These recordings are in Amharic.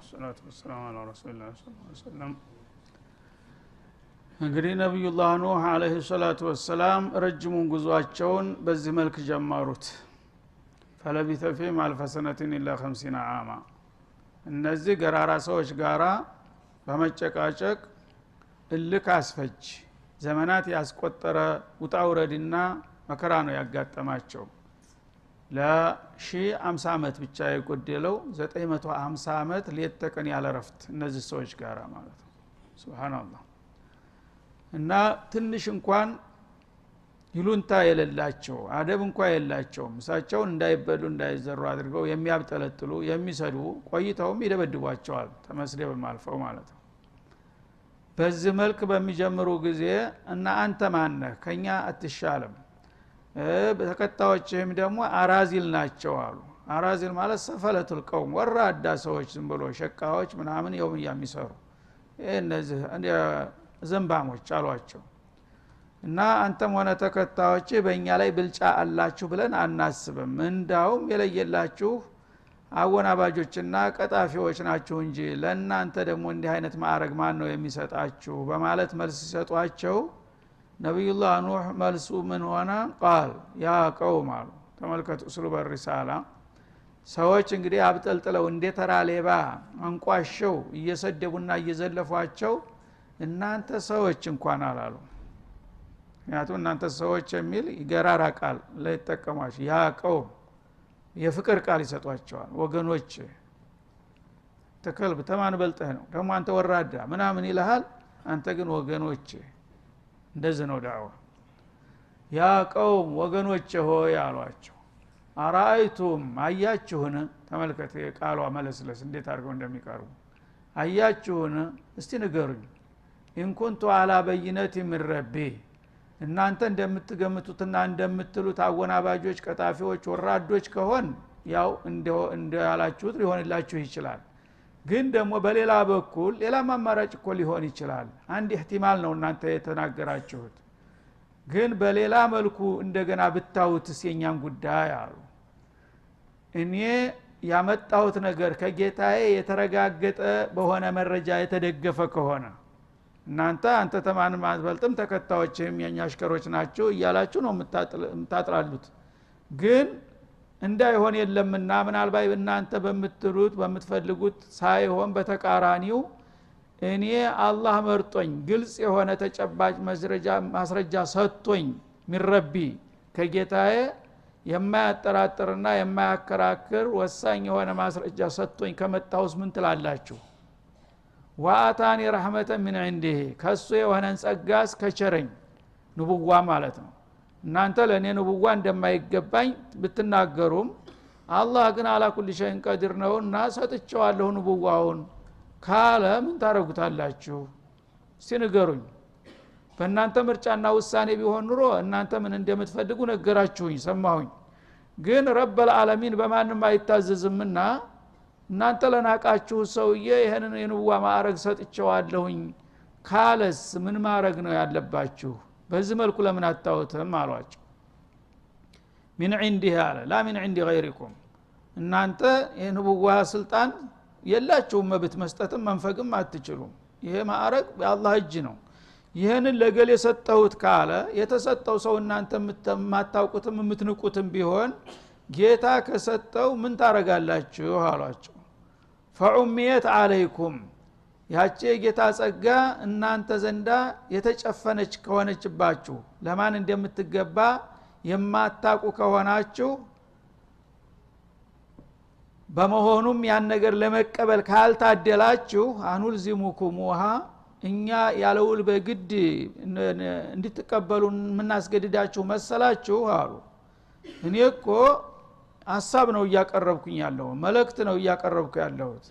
والصلاة والسلام على رسول الله صلى الله عليه وسلم እንግዲህ ነብዩላህ ኑህ አለይሂ ሰላቱ ወሰላም ረጅሙን ጉዟቸውን በዚህ መልክ ጀመሩት ፈለቢተ ፊህም አልፈ ሰነቲን ኢላ 50 ዓማ እነዚህ ገራራ ሰዎች ጋራ በመጨቃጨቅ እልክ አስፈጅ ዘመናት ያስቆጠረ ውጣውረድና መከራ ነው ያጋጠማቸው ለ50 ዓመት ብቻ የቆደለው 950 ዓመት ሌት ተቀን ያለ ረፍት እነዚህ ሰዎች ጋራ ማለት ነው ሱብሃንአላህ እና ትንሽ እንኳን ይሉንታ የሌላቸው አደብ እንኳን የላቸው ምሳቸውን እንዳይበሉ እንዳይዘሩ አድርገው የሚያብጠለጥሉ የሚሰዱ ቆይተውም ይደበድቧቸዋል ተመስደብ ማልፈው ማለት ነው በዚህ መልክ በሚጀምሩ ጊዜ እና አንተ ማን ነህ ከኛ አትሻለም በተከታዮችም ደግሞ አራዚል ናቸው አሉ አራዚል ማለት ሰፈለቱል ቀውም ወራዳ ሰዎች ዝም ብሎ ሸቃዎች ምናምን የውም የሚሰሩ እነዚህ ዘንባሞች አሏቸው እና አንተም ሆነ ተከታዮች በእኛ ላይ ብልጫ አላችሁ ብለን አናስብም እንዳውም የለየላችሁ አወናባጆችና ቀጣፊዎች ናችሁ እንጂ ለእናንተ ደግሞ እንዲህ አይነት ማዕረግ ማን ነው የሚሰጣችሁ በማለት መልስ ሲሰጧቸው ነብዩላህ ኑህ መልሱ ምን ሆነ ቃል ያ ቀውም አሉ ተመልከቱ ኡስሉብ الرسالة ሰዎች እንግዲህ አብጠልጥለው እንደተራ ሌባ አንቋሸው እየሰደቡና እየዘለፏቸው እናንተ ሰዎች እንኳን አላሉ ያቱን እናንተ ሰዎች የሚል ይገራራ ቃል ለይተቀማሽ ያ ቀውም የፍቅር ቃል ይሰጧቸዋል ወገኖች ተከልብ ተማን በልጠህ ነው ደግሞ አንተ ወራዳ ምናምን ይልሃል አንተ ግን ወገኖች እንደዚህ ነው ዳዋ ያ ቀውም ወገኖች ሆይ አሏቸው አራአይቱም አያችሁን ተመልከተ ቃሏ መለስለስ እንዴት አድርገው እንደሚቀርቡ አያችሁን እስቲ ንገሩኝ እንኩንቱ አላ በይነት ምን ረቢ እናንተ እንደምትገምቱትና እንደምትሉት አወናባጆች ቀጣፊዎች ወራዶች ከሆን ያው እንደያላችሁት ሊሆንላችሁ ይችላል ግን ደግሞ በሌላ በኩል ሌላ ማማራጭ እኮ ሊሆን ይችላል አንድ ihtimal ነው እናንተ የተናገራችሁት ግን በሌላ መልኩ እንደገና ብታውትስ የኛን ጉዳይ አሉ እኔ ያመጣሁት ነገር ከጌታዬ የተረጋገጠ በሆነ መረጃ የተደገፈ ከሆነ እናንተ አንተ ተማንም አትበልጥም ተከታዮችም የኛ አሽከሮች ናቸው እያላችሁ ነው የምታጥላሉት ግን እንዳይሆን የለምና ምናልባት እናንተ በምትሉት በምትፈልጉት ሳይሆን በተቃራኒው እኔ አላህ መርጦኝ ግልጽ የሆነ ተጨባጭ ማስረጃ ሰጥቶኝ ሚረቢ ከጌታዬ የማያጠራጥርና የማያከራክር ወሳኝ የሆነ ማስረጃ ሰጥቶኝ ከመጣውስ ምን ትላላችሁ ወአታኒ ረህመተ ምን عنده ከሱ የሆነን ጸጋስ ከቸረኝ ንቡዋ ማለት ነው እናንተ ለኔ ንቡዋ እንደማይገባኝ ብትናገሩም አላህ ግን አላ ኩል ሸይን ቀዲር ነውና ሰጥቻለሁ ንቡዋውን ካለ ምን ታረጉታላችሁ ሲነገሩኝ በእናንተ ምርጫና ውሳኔ ቢሆን ኑሮ እናንተ ምን እንደምትፈልጉ ነገራችሁኝ ሰማሁኝ ግን ረበል ዓለሚን በማንም አይታዘዝምና እናንተ ለናቃችሁ ሰውዬ ይሄንን የንቡዋ ማዕረግ ሰጥቻለሁኝ ካለስ ምን ማዕረግ ነው ያለባችሁ በዚህ መልኩ ለምን አታውተም አሏቸው ምን عنده አለ ላ ምን عند غيركم እናንተ የንቡዋ ስልጣን የላችሁም መብት መስጠትም መንፈግም አትችሉም ይሄ ማዕረግ በአላህ እጅ ነው ይሄንን ለገሌ ሰጠሁት ካለ የተሰጠው ሰው እናንተ ማታውቁትም የምትንቁትም ቢሆን ጌታ ከሰጠው ምን ታረጋላችሁ አሏቸው ፈኡሚየት አለይኩም ያቺ ጌታ ጸጋ እናንተ ዘንዳ የተጨፈነች ከሆነችባችሁ ለማን እንደምትገባ የማታቁ ከሆናችሁ በመሆኑም ያን ነገር ለመቀበል ካልታደላችሁ አኑል ዚሙኩሙሃ እኛ ያለውል በግድ እንድትቀበሉ ምናስገድዳችሁ መሰላችሁ አሉ እኔ እኮ ሐሳብ ነው ያቀረብኩኝ ያለው መልእክት ነው ያቀረብኩ ያለሁት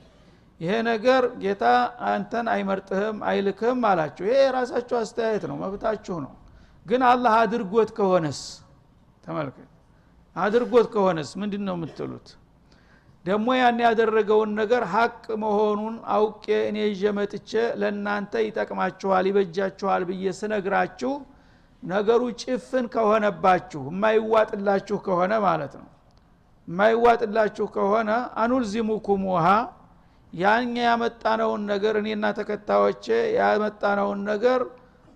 ይሄ ነገር ጌታ አንተን አይመርጥህም አይልክህም አላችሁ ይሄ ራሳችሁ አስተያየት ነው መብታችሁ ነው ግን አላህ አድርጎት ከሆነስ ተመልከት አድርጎት ከሆነስ ምንድነው የምትሉት ደግሞ ያን ያደረገውን ነገር ሐቅ መሆኑን አውቄ እኔ ይጀመጥቼ ለናንተ ይጠቅማችኋል ይበጃችኋል ብዬ ስነግራችሁ ነገሩ ጭፍን ከሆነባችሁ የማይዋጥላችሁ ከሆነ ማለት ነው የማይዋጥላችሁ ከሆነ አኑልዚሙኩሙሃ ያኛ ያመጣነውን ነገር እኔና ተከታዮቼ ያመጣነውን ነገር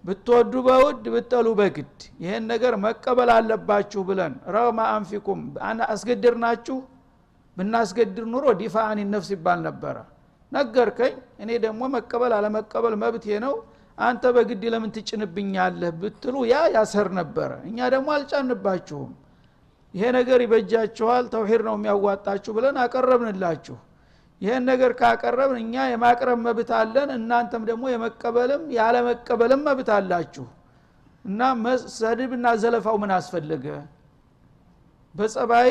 ብትወዱ በውድ ብትጠሉ በግድ ይሄን ነገር መቀበል አለባችሁ ብለን ረማ አንፊኩም አና አስገድርናችሁ ብናስገድር ኑሮ ዲፋአን ነፍስ ይባል ነበር ነገርከኝ እኔ ደግሞ መቀበል አለመቀበል መብቴ ነው አንተ በግድ ለምን ትጭንብኛለህ ብትሉ ያ ያሰር ነበር እኛ ደግሞ አልጫንባችሁም ይሄ ነገር ይበጃችኋል ተውሂድ ነው የሚያዋጣችሁ ብለን አቀረብንላችሁ ይሄን ነገር ካቀረብን እኛ የማቅረብ መብት አለን እናንተም ደግሞ የመቀበልም ያለ መቀበልም መብት አላችሁ እና መስደብና ዘለፋው ምን አስፈልገ በጸባይ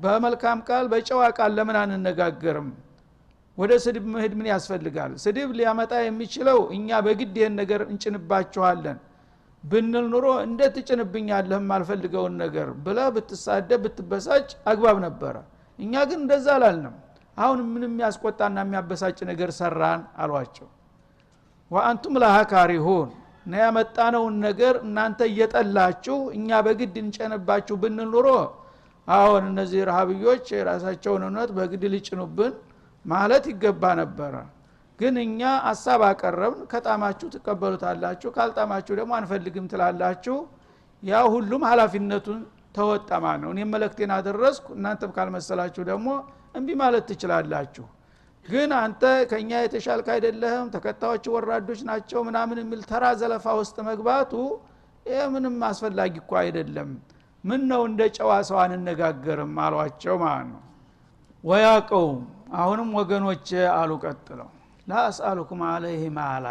በመልካም ቃል በጨዋ ቃል ለምን አንነጋገርም ወደ ስድብ መሄድ ምን ያስፈልጋል ስድብ ሊያመጣ የሚችለው እኛ በግድ ይሄን ነገር እንጭንባችኋለን ብንል ኑሮ እንዴት ትጭንብኛለህ ማልፈልገውን ነገር ብለ ብትሳደብ ብትበሳጭ አግባብ ነበር እኛ ግን እንደዛ አላልንም አሁን ምንም ያስቆጣና የሚያበሳጭ ነገር ሰራን አሏቸው ወአንቱም ለሃ ካሪሁን ነው ያመጣነውን ነገር እናንተ እየጠላችሁ እኛ በግድ እንጨነባችሁ ብንል ኑሮ አሁን እነዚህ ረሃብዮች ራሳቸውን እውነት በግድ ሊጭኑብን ማለት ይገባ ነበር ግን እኛ ሐሳብ አቀረብን ከጣማችሁ ተቀበሉታላችሁ ካልጣማችሁ ደግሞ አንፈልግም ትላላችሁ ያ ሁሉም ኃላፊነቱን ተወጣማ ነው እኔ መልእክቴን አደረስኩ እናንተም ካልመሰላችሁ ደግሞ እንቢ ማለት ትችላላችሁ ግን አንተ ከኛ የተሻልክ አይደለህም ተከታዮች ወራዶች ናቸው ምናምን የሚል ተራ ዘለፋ ውስጥ መግባቱ ይሄ ምንም አስፈላጊ እኮ አይደለም ምን ነው እንደ ጨዋ ሰው አንነጋገርም አሏቸው ማለት ነው ወያቀው አሁንም ወገኖቼ አሉ ቀጥለው ላአስአሉኩም አለይሂ ማላ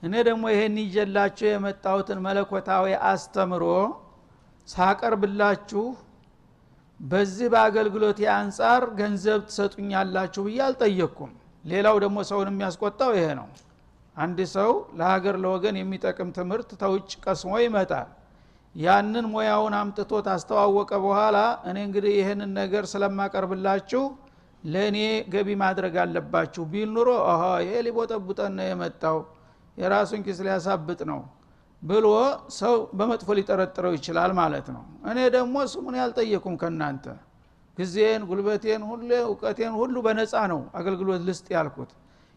እኔ ደግሞ ይሄን ይጀላችሁ የመጣሁትን መለኮታዊ አስተምሮ ሳቀርብላችሁ በዚህ በአገልግሎት ያንጻር ገንዘብ ተሰጡኛላችሁ ብዬ አልጠየቅኩም ሌላው ደግሞ ሰውን የሚያስቆጣው ይሄ ነው አንድ ሰው ለሀገር ለወገን የሚጠቅም ትምህርት ተውጭ ቀስሞ ይመጣል ያንን ሙያውን አምጥቶ ታስተዋወቀ በኋላ እኔ እንግዲህ ይሄንን ነገር ስለማቀርብላችሁ ለኔ ገቢ ማድረግ አለባችሁ ቢል ኑሮ ይሄ ሊቦጠቡጠን ነው የመጣው የራሱን ኪስ ሊያሳብጥ ነው ብሎ ሰው በመጥፎ ሊጠረጥረው ይችላል ማለት ነው እኔ ደግሞ ስሙን ያልጠየኩም ከናንተ ጊዜን ጉልበቴን ሁሉ ዕውቀቴን ሁሉ በነፃ ነው አገልግሎት ልስጥ ያልኩት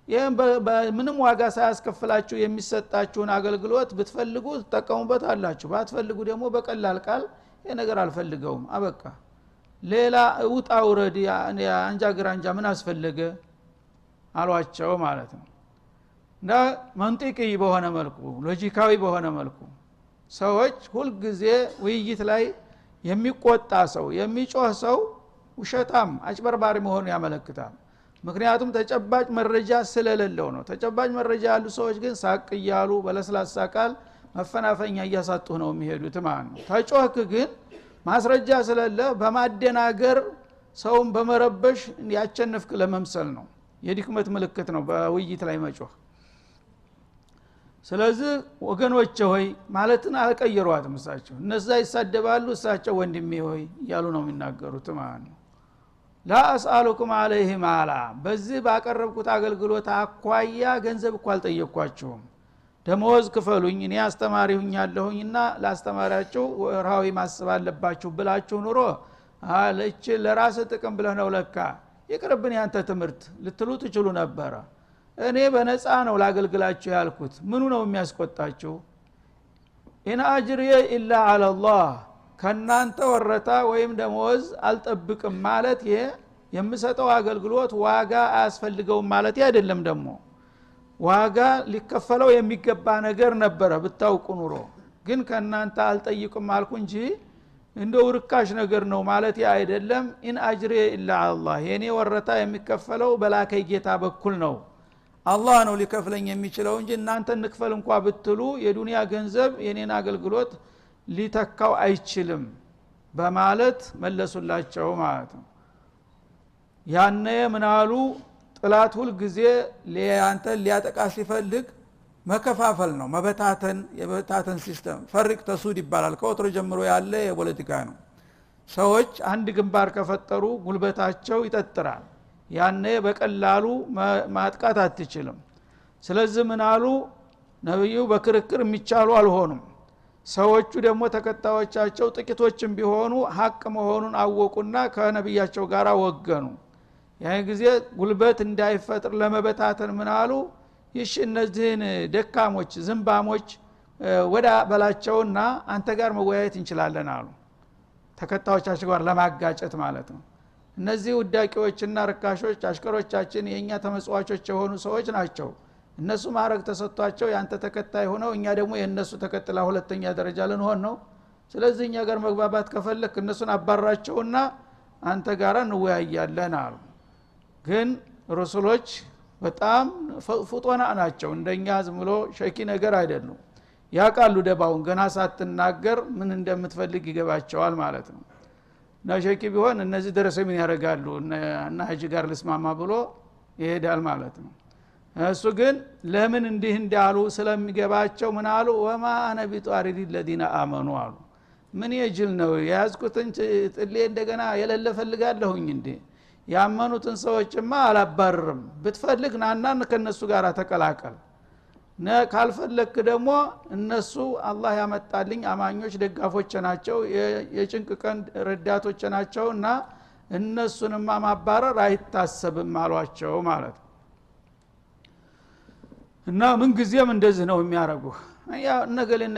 ይሄን በምንም ዋጋ ሳያስከፍላችሁ የሚሰጣችሁን አገልግሎት ብትፈልጉ ተጠቀሙበት አላችሁ ባትፈልጉ ደግሞ በቀላል ቃል ይሄ ነገር አልፈልገውም አበቃ ሌላ ውጣ ውረድ አንጃ ግራንጃ ምን አስፈልገ አሏቸው ማለት ነው እና መንጢቂ በሆነ መልኩ ሎጂካዊ በሆነ መልኩ ሰዎች ሁሉ ጊዜ ውይይት ላይ የሚቆጣ ሰው የሚጮህ ሰው ውሸታም አጭበርባሪ መሆኑን ያመለክታል ምክንያቱም ተጨባጭ መረጃ ስለሌለው ነው ተጨባጭ መረጃ ያሉ ሰዎች ግን ሳቅ ይያሉ በለስላሳ ቃል መፈናፈኛ እያሳጡ ነው የሚሄዱት ማለት ነው ተጮህክ ግን ማስረጃ ስለሌለ በማደናገር ሰውን በመረበሽ ያቸነፍክ ለመምሰል ነው የድክመት ምልክት ነው በውይይት ላይ መጮህ ስለዚህ ወገኖቼ ሆይ ማለትን አልቀየሯትም እሳቸው እነዛ ይሳደባሉ እሳቸው ወንድሜ ሆይ እያሉ ነው የሚናገሩት ማለት ነው ላአስአሉኩም አለይሂ ማላ በዚህ ባቀረብኩት አገልግሎት አኳያ ገንዘብ እኮ አልጠየቅኳችሁም ደሞዝ ክፈሉኝ እኔ አስተማሪ ሁኛለሁኝና ላስተማሪያችሁ ወርሃዊ ማስብ አለባችሁ ብላችሁ ኑሮ አለች ለራስ ጥቅም ብለህ ነው ለካ ይቅርብን ያንተ ትምህርት ልትሉ ትችሉ ነበር እኔ በነፃ ነው ላገልግላችሁ ያልኩት ምኑ ነው የሚያስቆጣችሁ ኢን አጅሪየ ኢላ አለላህ ከናንተ ወረታ ወይም ደሞዝ አልጠብቅም ማለት የምሰጠው አገልግሎት ዋጋ አያስፈልገውም ማለት አይደለም ደግሞ ዋጋ ሊከፈለው የሚገባ ነገር ነበረ ብታውቁ ኑሮ ግን ከናንተ አልጠይቅም አልኩ እንጂ እንደው ርካሽ ነገር ነው ማለት አይደለም ኢን አጅሪየ ኢላ አለላህ የኔ ወረታ የሚከፈለው በላከይ ጌታ በኩል ነው አላህ ነው ሊከፍለኝ የሚችለው እንጂ እናንተ ንክፈል እንኳን ብትሉ የዱንያ ገንዘብ የኔን አገልግሎት ሊተካው አይችልም በማለት መለሱላቸው ማለት ነው ያነ ምናሉ ጥላት ሁሉ ጊዜ ለአንተ ሊያጠቃ ሲፈልግ መከፋፈል ነው መበታተን የበታተን ሲስተም ፈርቅ ተሱድ ይባላል ከወትሮ ጀምሮ ያለ የፖለቲካ ነው ሰዎች አንድ ግንባር ከፈጠሩ ጉልበታቸው ይጠጥራል ያነ በቀላሉ ማጥቃት አትችልም ስለዚህ ምናሉ ነብዩ በክርክር የሚቻሉ አልሆኑም ሰዎቹ ደግሞ ተከታዮቻቸው ጥቂቶችም ቢሆኑ ሐቅ መሆኑን አወቁና ከነብያቸው ጋር ወገኑ ያን ጊዜ ጉልበት እንዳይፈጥር ለመበታተን ምን አሉ ይሽ እነዚህን ደካሞች ዝምባሞች ወዳ በላቸውና አንተ ጋር መወያየት እንችላለን አሉ ተከታዮቻቸው ጋር ለማጋጨት ማለት ነው እነዚህ ውዳቂዎችና ርካሾች አሽከሮቻችን የኛ ተመጽዋቾች የሆኑ ሰዎች ናቸው እነሱ ማረግ ተሰጥቷቸው ያንተ ተከታይ ሆነው እኛ ደግሞ የነሱ ተከትላ ሁለተኛ ደረጃ ልንሆን ነው ስለዚህ እኛ ጋር መግባባት ከፈለክ እነሱን አባራቸውና አንተ ጋር እንወያያለን አሉ ግን ረሱሎች በጣም ፍጡና ናቸው እንደኛ ዝም ብሎ ሸኪ ነገር አይደሉም ያቃሉ ደባውን ገና ሳትናገር ምን እንደምትፈልግ ይገባቸዋል ማለት ነው ናሸኪ ቢሆን እነዚህ ደረሰ ምን ያረጋሉ እና ሀጂ ጋር ልስማማ ብሎ ይሄዳል ማለት ነው እሱ ግን ለምን እንዲህ እንዳሉ ስለሚገባቸው ምን አሉ ወማ አነ ቢጧሪድ الذين آمنوا አሉ ምን ይጅል ነው ያዝኩትን ጥሌ እንደገና የለለ ፈልጋለሁኝ እንዴ ያመኑትን ሰዎችማ አላባርም ብትፈልግ ናና ከነሱ ጋር ተቀላቀል ካልፈለክ ደግሞ እነሱ አላህ ያመጣልኝ አማኞች ደጋፎች ናቸው የጭንቅ ቀን ረዳቶች ናቸውና እነሱንማ ማባረር አይታሰብም አሏቸው ማለት እና ምን ጊዜም እንደዚህ ነው የሚያረጉ ያ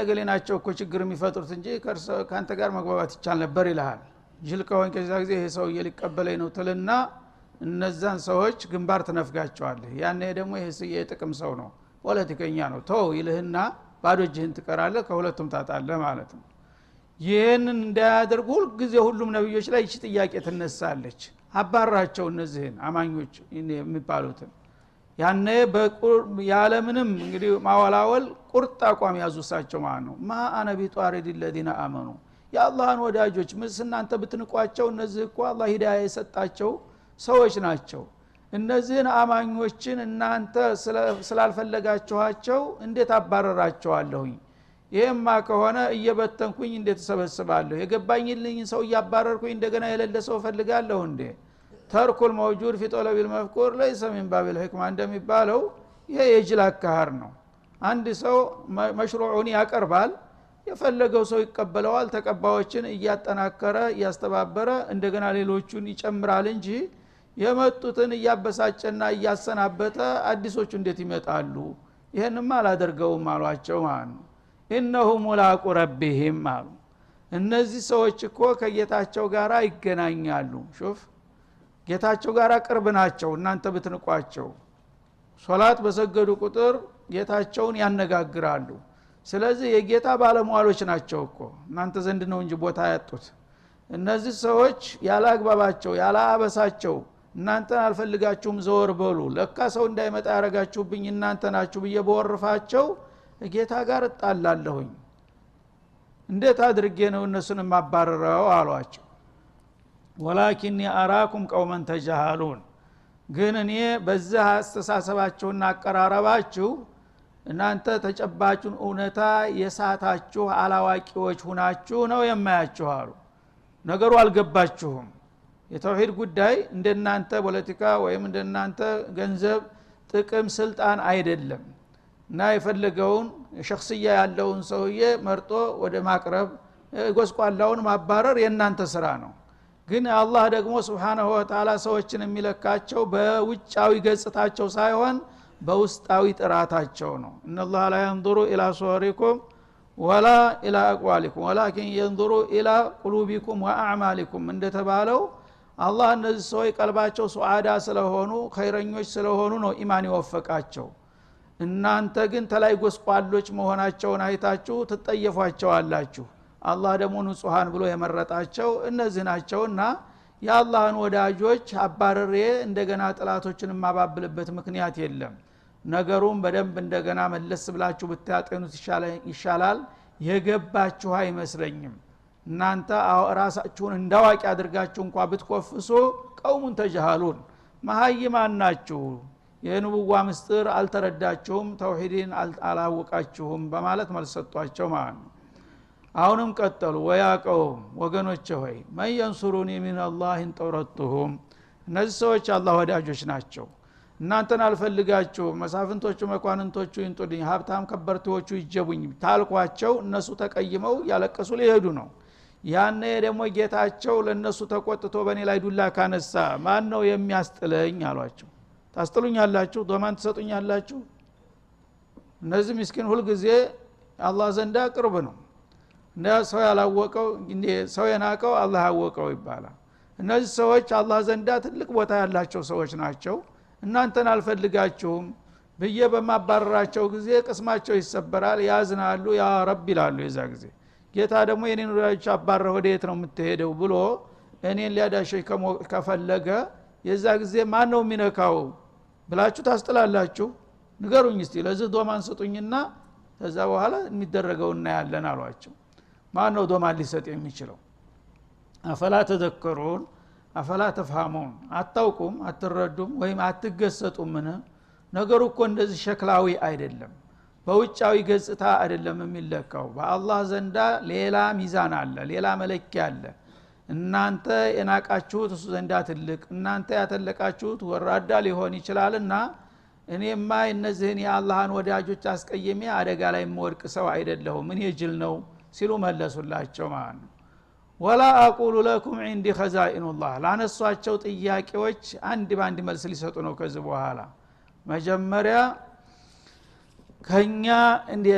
ነገሌ ናቸው እኮ ችግር የሚፈጥሩት እንጂ ካንተ ጋር መግባባት ይቻል ነበር ይልሃል ጅል ከሆንክ ከዛ ጊዜ ይሄ ሰው ሊቀበለኝ ነው ትልና እነዛን ሰዎች ግንባር ተነፍጋቸዋለህ ያኔ ደግሞ ይሄ የጥቅም ሰው ነው ፖለቲከኛ ነው ተው ይልህና ባዶ እጅህን ትቀራለህ ከሁለቱም ታጣለህ ማለት ነው ይሄንን እንዳያደርጉ ሁሉ ጊዜ ሁሉም ነብዮች ላይ እቺ ጥያቄ ትነሳለች አባራቸው እነዚህን አማኞች የሚባሉትን ያኔ ያለምንም እንግዲህ ማወላወል ቁርጥ አቋም ያዙሳቸው ማለት ነው ማ አነ ቢጧሪድ الذين آمنوا የአላህን ወዳጆች እናንተ ብትንቋቸው እነዚህ እኮ አላህ ሂዳያ የሰጣቸው ሰዎች ናቸው እነዚህን አማኞችን እናንተ ስላልፈለጋችኋቸው እንዴት አባረራቸዋለሁኝ ይሄማ ከሆነ እየበተንኩኝ እንዴት ተሰበስባለሁ የገባኝልኝ ሰው ያባረርኩኝ እንደገና የሌለ ሰው ፈልጋለሁ እንዴ ተርኩል መውጁድ في طلب المذكور ليس من باب الحكمه እንደሚባለው ይሄ የጅል አካሃር ነው አንድ ሰው መሽሩዑን ያቀርባል የፈለገው ሰው ይቀበለዋል ተቀባዮችን እያጠናከረ ያስተባበረ እንደገና ሌሎቹን ይጨምራል እንጂ የመጡትን እያበሳጨና እያሰናበተ አዲሶቹ እንዴት ይመጣሉ ይሄንማ አላደርገውም አሏቸው ማለት ነው ኢነሁ ሙላቁ ረቢሂም አሉ እነዚህ ሰዎች እኮ ከጌታቸው ጋር ይገናኛሉ ሹፍ ጌታቸው ጋር ቅርብ ናቸው እናንተ ብትንቋቸው ሶላት በሰገዱ ቁጥር ጌታቸውን ያነጋግራሉ ስለዚህ የጌታ ባለሟሎች ናቸው እኮ እናንተ ዘንድ ነው እንጂ ቦታ ያጡት እነዚህ ሰዎች ያላግባባቸው ያላአበሳቸው እናንተ አልፈልጋችሁም ዘወር በሉ ለካ ሰው እንዳይመጣ ያረጋችሁብኝ እናንተ ናችሁ በየወርፋቸው ጌታ ጋር ጣላለሁኝ እንዴት አድርጌ ነው እነሱን ማባረረው አሏቸው ወላኪን አራኩም ቀውመን ተጃሃሉን ግን እኔ በዛ አስተሳሰባችሁና አቀራረባችሁ እናንተ ተጨባጩን እውነታ የሳታችሁ አላዋቂዎች ሁናችሁ ነው የማያችሁ አሉ ነገሩ አልገባችሁም የተውሂድ ጉዳይ እንደናንተ ፖለቲካ ወይም እንደናንተ ገንዘብ ጥቅም ስልጣን አይደለም እና የፈለገውን ሸخصያ ያለውን ሰውዬ መርጦ ወደ ማቅረብ ጎስቋላውን ማባረር የናንተ ስራ ነው ግን አላህ ደግሞ Subhanahu Wa Ta'ala ሰዎችን የሚለካቸው በውጫዊ ገጽታቸው ሳይሆን በውስጣዊ ጥራታቸው ነው ኢነላህ ላ ينظر الى صوركم ولا الى اقوالكم ولكن ينظر الى قلوبكم واعمالكم እንደተባለው አላህ እነዚህ ሰዎች ቀልባቸው ሱዓዳ ስለሆኑ ኸይረኞች ስለሆኑ ነው ኢማን ይወፈቃቸው እናንተ ግን ተላይ ጎስቋሎች መሆናቸውን አይታችሁ ትጠየፏቸዋላችሁ አላህ ደግሞ ንጹሃን ብሎ የመረጣቸው እነዚህ ናቸውና የአላህን ወዳጆች አባረሬ እንደገና ጥላቶችን ማባብልበት ምክንያት የለም ነገሩን በደንብ እንደገና መለስ ብላችሁ ብታጤኑት ይሻላል የገባችሁ አይመስለኝም እናንተ ራሳችሁን እንዳዋቂ አድርጋችሁ እንኳን ብትቆፍሱ ቀውሙን ተጃሃሉን መሃይማን ናችሁ የንቡዋ ምስጥር አልተረዳችሁም ተውሂድን አላወቃችሁም በማለት መልስ ሰጧቸው ማለት ነው አሁንም ቀጠሉ ወያቀውም ወገኖቼ ሆይ ማን ينصروني من الله ان طردتهم እነዚህ ሰዎች አላህ ወዳጆች ናቸው እናንተን አልፈልጋችሁ መሳፍንቶቹ መኳንንቶቹ ይንጡልኝ ሀብታም ከበርቴዎቹ ይጀቡኝ ታልኳቸው እነሱ ተቀይመው ያለቀሱ ሊሄዱ ነው ያኔ ደግሞ ጌታቸው ለነሱ ተቆጥቶ በኔ ላይ ዱላ ካነሳ ማን ነው የሚያስጥለኝ አሏቸው ታስጥሉኛላችሁ ዶማን ትሰጡኛላችሁ እነዚህ ምስኪን ሁሉ ጊዜ አላህ ዘንዳ ቅርብ ነው እና ሰው ያላወቀው ሰው የናቀው አላህ ያወቀው ይባላል እነዚህ ሰዎች አላህ ዘንዳ ትልቅ ቦታ ያላቸው ሰዎች ናቸው እናንተን አልፈልጋችሁም በየ በማባረራቸው ጊዜ ቅስማቸው ይሰበራል ያዝናሉ ያ ረብ ይላሉ የዛ ጊዜ ጌታ ደግሞ የኔን ወዳጆች አባረህ ወዴት ነው የምትሄደው ብሎ እኔን ሊያዳሸኝ ከፈለገ የዛ ጊዜ ማን ነው የሚነካው ብላችሁ ታስጥላላችሁ ንገሩኝ እስቲ ለዚህ ዶማን ስጡኝና ከዛ በኋላ የሚደረገው እናያለን አሏቸው ማን ነው ዶማን ሊሰጥ የሚችለው አፈላ ተዘከሩን አፈላ ተፍሃሙን አታውቁም አትረዱም ወይም አትገሰጡም ነገሩ እኮ እንደዚህ ሸክላዊ አይደለም በውጫዊ ገጽታ አይደለም የሚለካው በአላህ ዘንዳ ሌላ ሚዛን አለ ሌላ መለኪያ አለ እናንተ የናቃችሁት እሱ ዘንዳ ትልቅ እናንተ ያተለቃችሁት ወራዳ ሊሆን ይችላልና እኔማ እነዚህን የአላህን ወዳጆች አስቀየሜ አደጋ ላይ የምወድቅ ሰው አይደለሁም እኔ ጅል ነው ሲሉ መለሱላቸው ማለት ነው ወላ አቁሉ ለኩም عندي خزائن الله ላነሷቸው ጥያቄዎች አንድ ባንድ መልስ ሊሰጡ ነው ከዚህ በኋላ መጀመሪያ ከኛ እንደ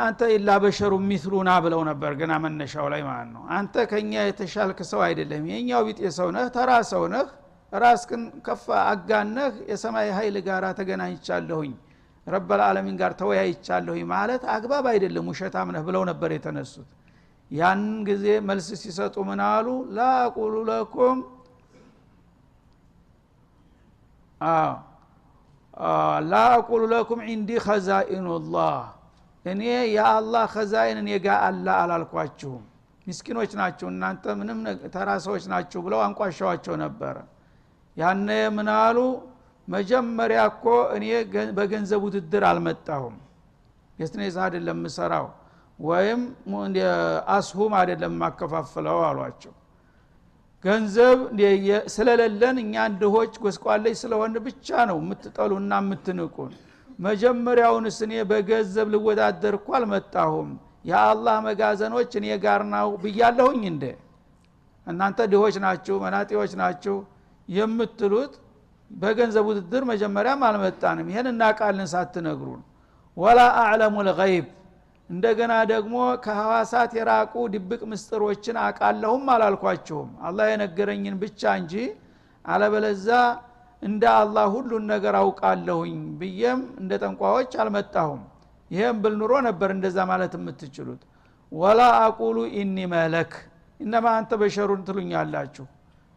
አንተ ኢላ በሸሩ ሚስሉና ብለው ነበር ገና መነሻው ላይ ማለት ነው አንተ ከኛ የተሻልክ ሰው አይደለም የኛው ቢጤ ሰው ነህ ተራ ሰው ነህ ራስክን ከፍ አጋነህ የሰማይ ኃይል ጋር ተገናኝቻለሁኝ ረብ العالمين ጋር ተወያይቻለሁኝ ማለት አግባብ አይደለም ውሸታም ነህ ብለው ነበር የተነሱት ያን ጊዜ መልስ ሲሰጡ ምን አሉ ላ አቁሉ ለኩም ላ አቁሉ ለኩም عندي خزائن الله እኔ የአላህ خزائن እኔ ጋር አለ አላልኳችሁም ምስኪኖች ናችሁ እናንተ ምንም ተራ ሰዎች ናችሁ ብለው አንቋሻዋቸው ነበር ያነ ምን አሉ መጀመሪያ እኮ እኔ በገንዘብ ውድድር አልመጣሁም የስኔዝ አይደለም መሰራው ወይም አስሁም አይደለም ማከፋፈለው አሏቸው ገንዘብ ስለሌለን እኛ እንደሆች ጎስቋለች ስለሆነ ብቻ ነው የምትጠሉና የምትንቁን መጀመሪያውንስ እኔ በገንዘብ ልወዳደር እኮ አልመጣሁም የአላህ መጋዘኖች እኔ ጋር ነው ብያለሁኝ እንደ እናንተ ድሆች ናችሁ መናጢዎች ናችሁ የምትሉት በገንዘብ ውድድር መጀመሪያም አልመጣንም ይሄን እናቃለን ሳትነግሩን ወላ አዕለሙ الغይብ እንደገና ደግሞ ከሐዋሳት የራቁ ድብቅ ምስጥሮችን አቃለሁም አላልኳችሁም አላህ የነገረኝን ብቻ እንጂ አለበለዛ እንደ አላህ ሁሉን ነገር አውቃለሁኝ ብዬም እንደ ጠንቋዎች አልመጣሁም ይሄን ብል ኑሮ ነበር እንደዛ ማለት የምትችሉት ወላ አቁሉ ኢኒ መለክ انما አንተ በሸሩን ትሉኛላችሁ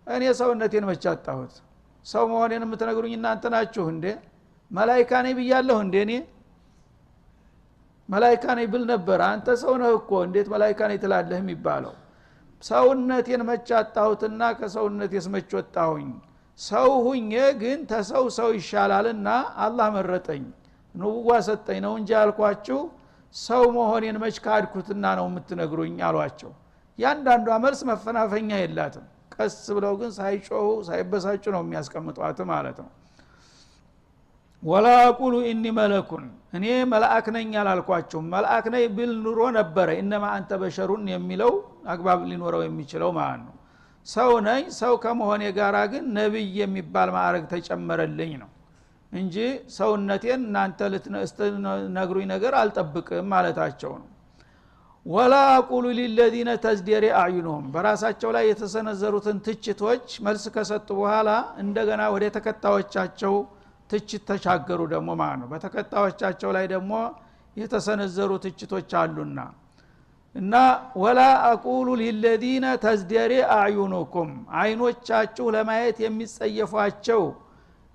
እኔ ሰውነቴን መቻጣሁት ሰው መሆኔን የምትነግሩኝ እናንተ ናችሁ እንዴ መላእክት ነኝ ብያለሁ እንዴ እኔ መላእክት ነኝ ብል ነበር አንተ ሰው ነህ እኮ እንዴት መላእክት ነኝ ትላለህ የሚባለው ሰውነቴን መቻጣሁትና ከሰውነቴስ መቾጣሁኝ ሰው ሁኜ ግን ተሰው ይሻላልና አላህ መረጠኝ ንቡዋ ሰጠኝ ነው እንጂ አልኳችሁ ሰው መሆኔን መችካድኩትና ነው የምትነግሩኝ አሏቸው ያንዳንዱ መልስ መፈናፈኛ የላትም ቀስ ብለው ግን ሳይጮሁ ሳይበሳጩ ነው የሚያስቀምጧት ማለት ነው ወላ አቁሉ ኢኒ መለኩን እኔ መልአክ ነኝ አላልኳችሁም መልአክ ነኝ ብል ኑሮ ነበር انما አንተ በሸሩን የሚለው አግባብ ሊኖረው የሚችለው ማለት ነው ሰው ነኝ ሰው ከመሆኔ ጋራ ግን ነብይ የሚባል ማዕረግ ተጨመረልኝ ነው እንጂ ሰውነቴን እናንተ ልትነግሩኝ ነገር አልጠብቅም ማለታቸው ነው ወላ አቁሉ للذين تزدري اعينهم በራሳቸው ላይ የተሰነዘሩትን ትችቶች መልስ ከሰጡ በኋላ እንደገና ወደ ተከታዮቻቸው ትችት ተሻገሩ ደግሞ ማለት ነው በተከታዮቻቸው ላይ ደግሞ የተሰነዘሩ ትችቶች አሉና እና ወላ አቁሉ للذين تزدري اعينكم አይኖቻችሁ ለማየት የሚጸየፏቸው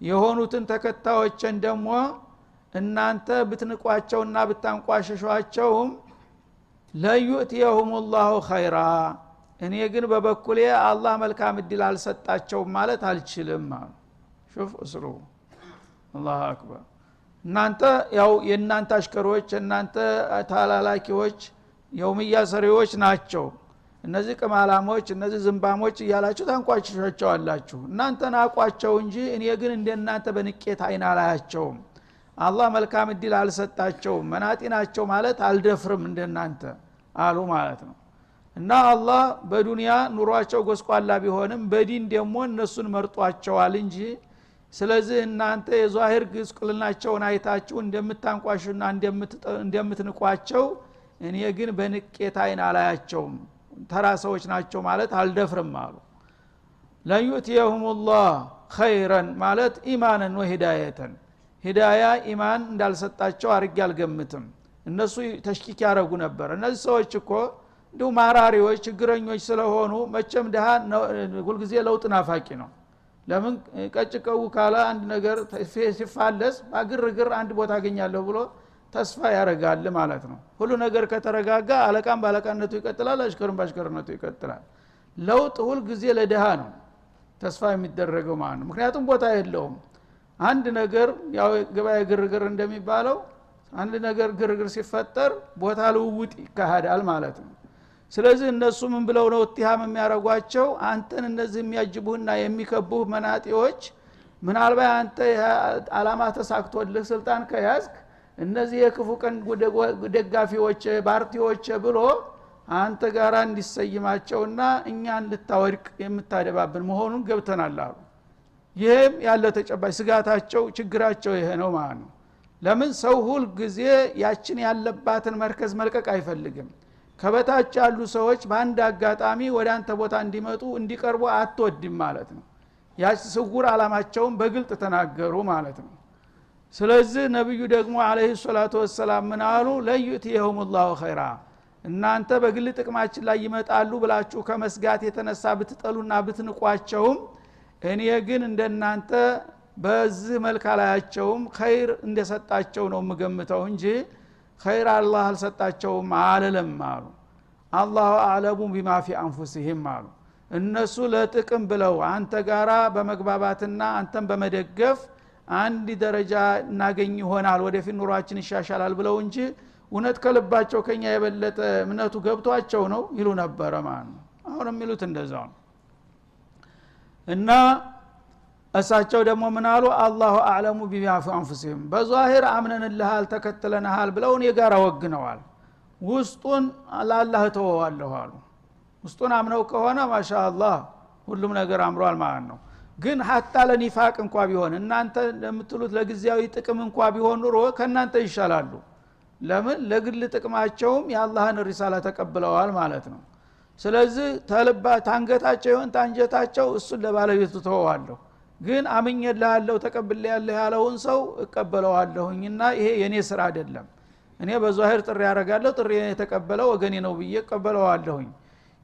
የሆኑትን ተከታዮችን ደግሞ እናንተ ብትንቋቸውና ብታንቋሸሿቸውም ለዩእቲየሁም الله خيرا እኔ ግን በበኩሌ አላህ መልካም እድል አልሰጣቸው ማለት አልችልም شوف እስሩ አላህ አክበር እናንተ ያው የናንተ አሽከሮች እናንተ ታላላኪዎች የውምያ ሰሪዎች ናቸው እነዚህ ቅማላሞች እነዚህ ዝምባሞች እያላችሁ ታንቋሽሿቸዋላችሁ እናንተን አቋቸው እንጂ እኔ ግን እንደናንተ በንቄት አይና ላያቸውም አላህ መልካም እድል አልሰጣቸው መናጢ ናቸው ማለት አልደፍርም እንደናንተ አሉ ማለት ነው እና አላህ በዱንያ ኑሯቸው ጎስቋላ ቢሆንም በዲን ደግሞ እነሱን መርጧቸዋል እንጂ ስለዚህ እናንተ የዛሂር ግስቁልናቸውን አይታችሁ እንደምታንቋሹና እንደምትንቋቸው እኔ ግን በንቄት አይን አላያቸውም ተራ ሰዎች ናቸው ማለት አልደፍርም አሉ ለዩቲየሁሙላህ ኸይረን ማለት ኢማንን ወሂዳየተን ሂዳያ ኢማን እንዳልሰጣቸው አርግ ያልገምትም እነሱ ተሽኪክ ያረጉ ነበር እነዚህ ሰዎች እኮ እንዲሁ ማራሪዎች ችግረኞች ስለሆኑ መቸም ደሃ ሁልጊዜ ለውጥ ናፋቂ ነው ለምን ቀጭቀው ካለ አንድ ነገር ሲፋለስ ባግርግር አንድ ቦታ አገኛለሁ ብሎ ተስፋ ያረጋል ማለት ነው ሁሉ ነገር ከተረጋጋ አለቃም ባለቃነቱ ይቀጥላል አሽከርም ባሽከርነቱ ይቀጥላል ለውጥ ሁልጊዜ ለደሃ ነው ተስፋ የሚደረገው ማለት ነው ምክንያቱም ቦታ የለውም አንድ ነገር ያው ገበያ ግርግር እንደሚባለው አንድ ነገር ግርግር ሲፈጠር ቦታ ልውውጥ ይካሄዳል ማለት ነው ስለዚህ እነሱ ምን ብለው ነው እትሃም የሚያረጓቸው አንተን እነዚህ የሚያጅቡህና የሚከቡህ መናጢዎች ምናልባት አንተ አላማ ተሳክቶልህ ስልጣን ከያዝክ እነዚህ የክፉ ቀን ደጋፊዎች ፓርቲዎች ብሎ አንተ ጋራ እንዲሰይማቸውና እኛን ልታወድቅ የምታደባብን መሆኑን ገብተናል አሉ ይሄም ያለ ተጨባጭ ስጋታቸው ችግራቸው ይሄ ነው ማለት ነው ለምን ሰው ሁሉ ጊዜ ያችን ያለባትን መርከዝ መልቀቅ አይፈልግም ከበታች ያሉ ሰዎች በአንድ አጋጣሚ ወደ አንተ ቦታ እንዲመጡ እንዲቀርቡ አትወድም ማለት ነው ያች ስውር አላማቸውን በግልጥ ተናገሩ ማለት ነው ስለዚህ ነብዩ ደግሞ አለይሂ ሰላቱ ወሰለም ምን አሉ ለዩቲየሁሙላሁ ኸይራ እናንተ በግል ጥቅማችን ላይ ይመጣሉ ብላችሁ ከመስጋት የተነሳ ብትጠሉና ብትንቋቸውም እኔ ግን እንደናንተ በዚህ መልክ አላያቸውም ኸይር እንደሰጣቸው ነው የምገምተው እንጂ ኸይር አላህ አልሰጣቸውም አለለም አሉ አላሁ አዕለሙ ቢማ ፊ አንፉሲሂም አሉ እነሱ ለጥቅም ብለው አንተ ጋራ በመግባባትና አንተን በመደገፍ አንድ ደረጃ እናገኝ ይሆናል ወደፊት ኑሯችን ይሻሻላል ብለው እንጂ እውነት ከልባቸው ከኛ የበለጠ እምነቱ ገብቷቸው ነው ይሉ ነበር ማለት ነው አሁንም ይሉት እንደዛው ነው እና እሳቸው ደግሞ ምናሉ አላሁ አዕለሙ ቢማ ፊ አንፉሲሂም በዛሂር አምነንልሃል ተከተለናል ብለው እኔ ጋር ወግነዋል ውስጡን ለአላህ ተወዋለሁ አሉ ውስጡን አምነው ከሆነ ማሻአላህ ሁሉም ነገር አምሯል ማለት ነው ግን ሐታ ለኒፋቅ እንኳን ቢሆን እናንተ ለምትሉት ለግዚያዊ ጥቅም እንኳን ቢሆን ኑሮ ከናንተ ይሻላሉ ለምን ለግል ጥቅማቸውም የአላህን ሪሳላ ተቀብለዋል ማለት ነው ስለዚህ ተልባ ታንገታቸው ይሁን ታንጀታቸው እሱን ለባለቤቱ ተወዋለሁ ግን አምኜልሃለሁ ተቀብለያለሁ ያለውን ሰው እቀበለዋለሁኝና ይሄ የኔ ስራ አይደለም እኔ በዛሂር ጥሪ ያረጋለሁ ጥሪ የተቀበለው ወገኔ ነው ብዬ እቀበለዋለሁኝ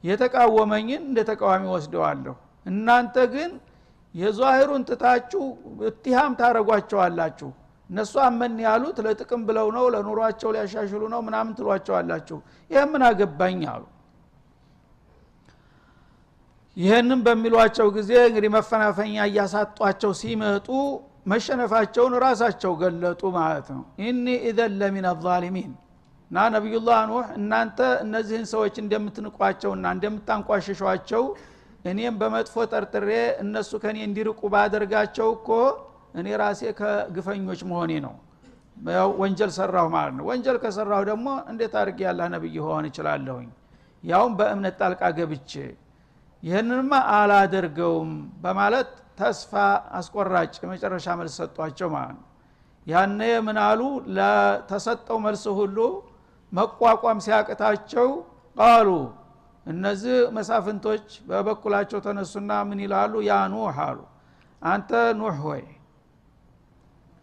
የተቃወመኝን እንደ ተቃዋሚ ወስደዋለሁ እናንተ ግን የዛሂሩን ትታችሁ እትሃም ታረጓቸዋላችሁ እነሱ አመን ያሉት ለጥቅም ብለው ነው ለኑሯቸው ሊያሻሽሉ ነው ምናምን ትሏቸዋላችሁ ይሄ ምን አገባኝ አሉ ይሄንን በሚሏቸው ጊዜ እንግዲህ መፈናፈኛ ያሳጧቸው ሲመጡ መሸነፋቸውን ራሳቸው ገለጡ ማለት ነው ኢኒ ኢዘን ለሚን الظالمين ና ነብዩላህ ኑህ እናንተ እነዚህን ሰዎች እንደምትንቋቸውና እንደምታንቋሽሿቸው እኔም በመጥፎ ጠርጥሬ እነሱ ከኔ እንዲርቁ ባደርጋቸው እኮ እኔ ራሴ ከግፈኞች መሆኔ ነው ወንጀል ሰራው ማለት ነው ወንጀል ከሰራው ደግሞ እንዴት አድርጌ ያላህ ነብይ ሆን ይችላልሁኝ ያውም በእምነት ጣልቃ ገብቼ ይሄንንማ አላደርገውም በማለት ተስፋ አስቆራጭ መጨረሻ መልስ ሰጧቸው ማለት ነው ያኔ ምናሉ ለተሰጠው መልስ ሁሉ መቋቋም ሲያቅታቸው ቃሉ እነዚህ መሳፍንቶች በበኩላቸው ተነሱና ምን ይላሉ ያ ኑህ አሉ አንተ ኑህ ሆይ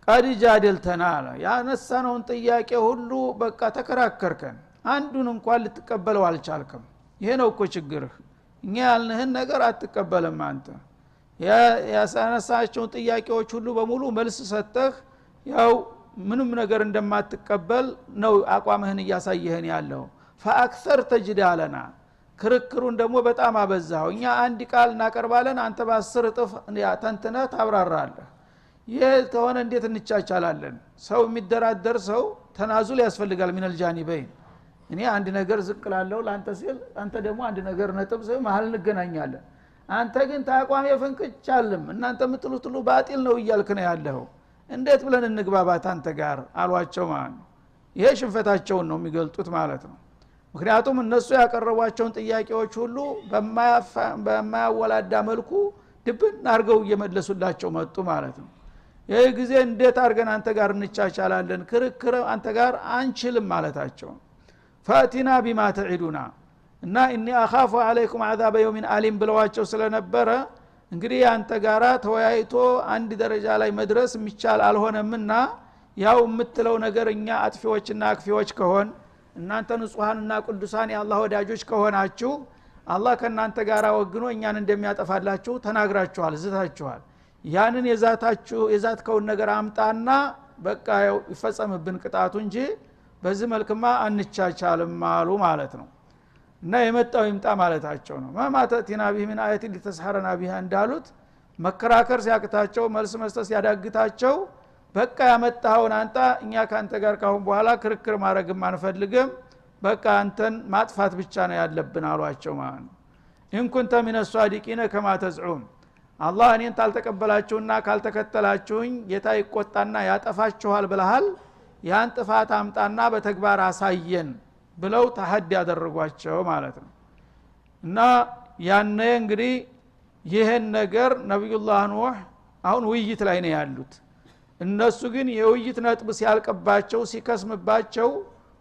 ቀድ ጃደልተና ያነሳነውን ጥያቄ ሁሉ በቃ ተከራከርከን አንዱን እንኳን ልትቀበለው አልቻልክም ይሄ ነው እኮ ችግርህ እኛ ያልንህን ነገር አትቀበልም አንተ ያሳነሳቸውን ጥያቄዎች ሁሉ በሙሉ መልስ ሰጠህ ያው ምንም ነገር እንደማትቀበል ነው አቋምህን እያሳየህን ያለው فاكثرت جدالنا ክርክሩን ደግሞ በጣም አበዛው እኛ አንድ ቃል እናቀርባለን አንተ በ10 እጥፍ ተንተነህ ታብራራለህ ይሄ ተሆነ እንዴት እንቻቻላለን ሰው የሚደራደር ሰው ተናዙል ያስፈልጋል من الجانبين እኔ አንድ ነገር ዝቅላለሁ ላንተ ሲል አንተ ደግሞ አንድ ነገር ነጥብ ሰው መሃል እንገናኛለን አንተ ግን ታቋም የፈንቅቻለም እናንተ የምትሉት ሁሉ ባጢል ነው እያልክ ነው ያለው እንዴት ብለን እንግባባት አንተ ጋር አሏቸው ማለት ነው ይሄ ሽንፈታቸውን ነው የሚገልጡት ማለት ነው ምክንያቱም እነሱ ያቀረቧቸውን ጥያቄዎች ሁሉ በማያወላዳ መልኩ ድብን አርገው እየመለሱላቸው መጡ ማለት ነው። ይህ ጊዜ እንዴት አርገን አንተ ጋር እንቻቻላለን ክርክር አንተ ጋር አንችልም ማለታቸው። ፈአቲና ቢማ ተዒዱና እና ኢኒ አኻፉ አለይኩም አዛበ የውሚን አሊም ብለዋቸው ስለነበረ እንግዲህ አንተ ጋራ ተወያይቶ አንድ ደረጃ ላይ መድረስ የሚቻል አልሆነምና ያው የምትለው ነገር እኛ አጥፊዎችና አክፊዎች ከሆን እናንተ ንጹሃንና ቅዱሳን የአላህ ወዳጆች ከሆናችሁ አላህ ከናንተ ጋራ ወግኖ እኛን እንደሚያጠፋላችሁ ተናግራችኋል ዝታችኋል ያንን የዛትከውን ነገር አምጣና በቃ ይፈጸምብን ቅጣቱ እንጂ በዚህ መልክማ አንቻቻልም አሉ ማለት ነው። እና የመጣው ይምጣ ማለታቸው ነው። ማማተቲና ቢህ ምን አያት ሊተስሐረና ቢሃ እንዳሉት መከራከር ሲያቅታቸው መልስ መስጠት ሲያዳግታቸው በቃ ያመጣውን አንተ እኛ ካንተ ጋር ካሁን በኋላ ክርክር ማድረግም አንፈልግም በቃ አንተን ማጥፋት ብቻ ነው ያለብን አሏቸው ማለት ነው። ኢን ኩንተ ሚነ ሷዲቂነ ከማ ተዝዑም አላህ እኔን ታልተቀበላችሁና ካልተከተላችሁኝ ጌታ ይቆጣና ያጠፋችኋል ብለሃል ያን ጥፋት አምጣና በተግባር አሳየን ብለው ተሐዲ ያደረጓቸው ማለት ነው። እና ያኔ እንግዲህ ይሄን ነገር ነብዩላህ ኑህ አሁን ውይይት ላይ ነው ያሉት። እነሱ ግን የውይይት ነጥብ ሲያልቀባቸው ሲከስምባቸው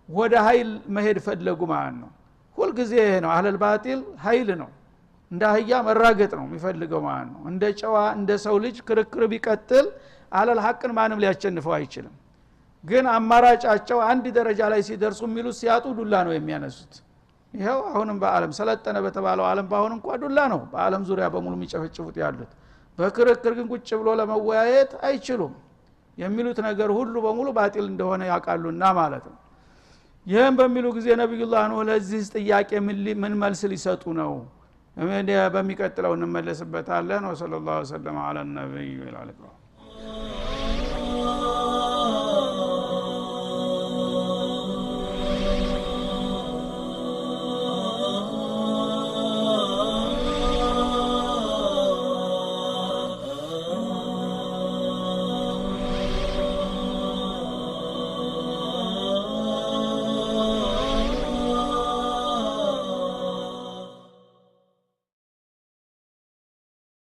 ወደ ኃይል መሄድ ፈለጉ ማለት ነው። ሁሉ ጊዜ ይሄ ነው አህለል ባጢል ኃይል ነው እንደ አህያ መራገጥ ነው የሚፈልገው ማለት ነው። እንደ ጨዋ እንደ ሰው ልጅ ክርክር ቢቀጥል አለል ሐቅን ማንም ሊያሸንፈው አይችልም። ግን አማራጫቸው አንድ ደረጃ ላይ ሲደርሱ የሚሉት ሲያጡ ዱላ ነው የሚያነሱት። ይሄው አሁንም በአለም ሰለጠነ በተባለው ዓለም ባሁን እንኳን ዱላ ነው በአለም ዙሪያ በሙሉ የሚጨፈጭፉት ያሉት። በክርክር ግን ቁጭ ብሎ ለመወያየት አይችሉም። የሚሉት ነገር ሁሉ በሙሉ ባጢል እንደሆነ ያውቃሉና ማለት ነው። ይሄን በሚሉ ጊዜ ነብዩላህ ነው ለዚህ ጥያቄ ምን መልስ ሊሰጡ ነው? በሚቀጥለው እንመለስበታለን። ወሰለላሁ ዐለ ነብይ ወሰለም